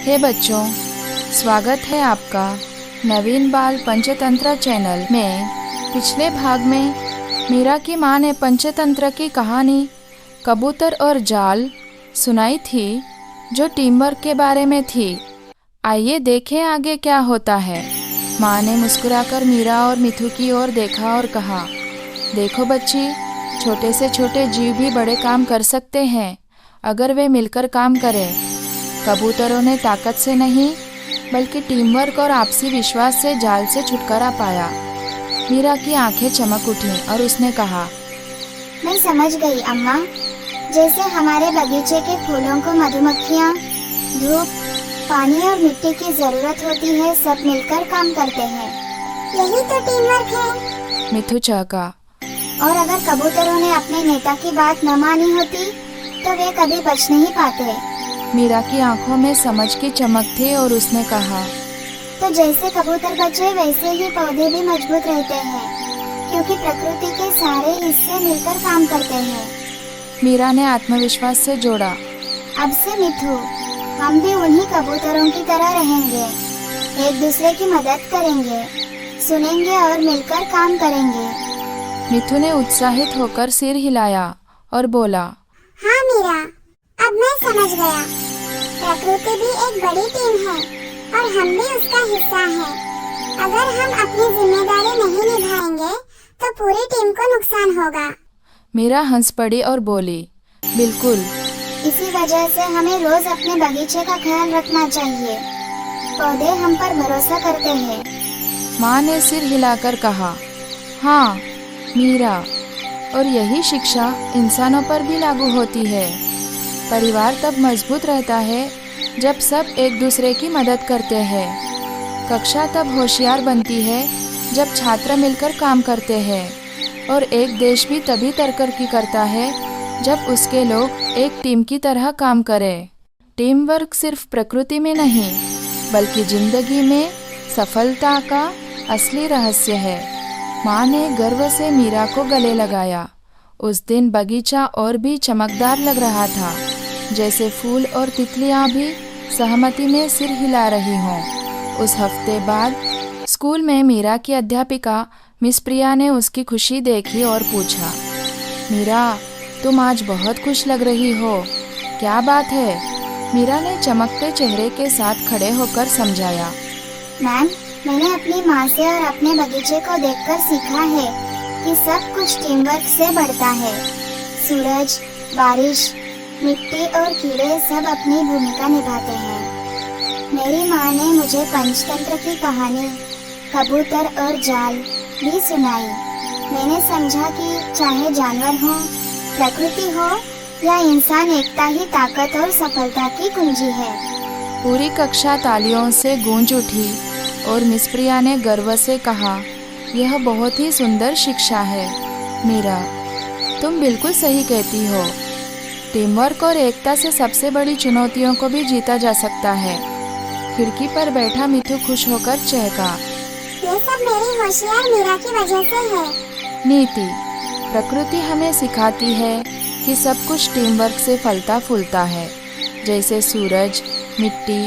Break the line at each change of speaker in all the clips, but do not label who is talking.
हे बच्चों, स्वागत है आपका नवीन बाल पंचतंत्र चैनल में। पिछले भाग में मीरा की माँ ने पंचतंत्र की कहानी कबूतर और जाल सुनाई थी, जो टीम वर्क के बारे में थी। आइए देखें आगे क्या होता है। माँ ने मुस्कुराकर मीरा और मिथु की ओर देखा और कहा, देखो बच्ची, छोटे से छोटे जीव भी बड़े काम कर सकते हैं अगर वे मिलकर काम करें। कबूतरों ने ताकत से नहीं बल्कि टीम वर्क और आपसी विश्वास से जाल से छुटकारा पाया। मीरा की आंखें चमक उठीं और उसने कहा,
मैं समझ गई अम्मा। जैसे हमारे बगीचे के फूलों को मधुमक्खियाँ, धूप, पानी और मिट्टी की जरूरत होती है, सब मिलकर काम करते हैं। यही तो टीम वर्क है।
मिथु चहका।
और अगर कबूतरों ने अपने नेता की बात न मानी होती तो वे कभी बच नहीं पाते।
मीरा की आंखों में समझ की चमक थी और उसने कहा,
तो जैसे कबूतर बचे वैसे ही पौधे भी मजबूत रहते हैं, क्योंकि प्रकृति के सारे हिस्से मिलकर काम करते हैं।
मीरा ने आत्मविश्वास से जोड़ा,
अब से मिथु, हम भी उन्हीं कबूतरों की तरह रहेंगे, एक दूसरे की मदद करेंगे, सुनेंगे और मिलकर काम करेंगे।
मिथु ने उत्साहित होकर सिर हिलाया और बोला,
हाँ मीरा, अब मैं समझ गया। प्रकृति भी एक बड़ी टीम है और हम भी उसका हिस्सा हैं। अगर हम अपनी जिम्मेदारी नहीं निभाएंगे तो पूरी टीम को नुकसान होगा।
मीरा हंस पड़ी और बोली, बिल्कुल।
इसी वजह से हमें रोज अपने बगीचे का ख्याल रखना चाहिए। पौधे हम पर भरोसा करते हैं।
माँ ने सिर हिलाकर कहा, हाँ मीरा, और यही शिक्षा इंसानों पर भी लागू होती है। परिवार तब मजबूत रहता है जब सब एक दूसरे की मदद करते हैं। कक्षा तब होशियार बनती है जब छात्र मिलकर काम करते हैं। और एक देश भी तभी तरक्की करता है जब उसके लोग एक टीम की तरह काम करें। टीम वर्क सिर्फ प्रकृति में नहीं बल्कि जिंदगी में सफलता का असली रहस्य है। माँ ने गर्व से मीरा को गले लगाया। उस दिन बगीचा और भी चमकदार लग रहा था, जैसे फूल और तितलियां भी सहमति में सिर हिला रही हों। उस हफ्ते बाद स्कूल में मीरा की अध्यापिका मिस प्रिया ने उसकी खुशी देखी और पूछा, मीरा, तुम आज बहुत खुश लग रही हो, क्या बात है? मीरा ने चमकते चेहरे के साथ खड़े होकर समझाया,
मैम, मैंने अपनी माँ से और अपने बगीचे को देखकर सीखा है कि सब कुछ टीम वर्क से बढ़ता है। सूरज, बारिश, मिट्टी और कीड़े सब अपनी भूमिका निभाते हैं। मेरी माँ ने मुझे पंचतंत्र की कहानी कबूतर और जाल भी सुनाई। मैंने समझा कि चाहे जानवर हो, प्रकृति हो या इंसान, एकता ही ताकत और सफलता की कुंजी है।
पूरी कक्षा तालियों से गूंज उठी और मिस प्रिया ने गर्व से कहा, यह बहुत ही सुंदर शिक्षा है मीरा, तुम बिल्कुल सही कहती हो। टीम वर्क और एकता से सबसे बड़ी चुनौतियों को भी जीता जा सकता है। खिड़की पर बैठा मिथु खुश होकर चहका,
ये सब मेरी होशियार मीरा की वजह से है।
नीति, प्रकृति हमें सिखाती है कि सब कुछ टीम वर्क से फलता फूलता है। जैसे सूरज, मिट्टी,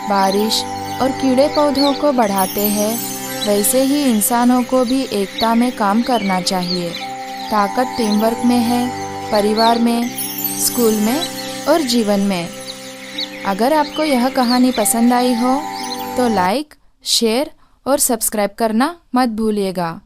बारिश और कीड़े पौधों को बढ़ाते हैं, वैसे ही इंसानों को भी एकता में काम करना चाहिए। ताकत टीम वर्क में है, परिवार में, स्कूल में और जीवन में। अगर आपको यह कहानी पसंद आई हो तो लाइक, शेयर और सब्सक्राइब करना मत भूलिएगा।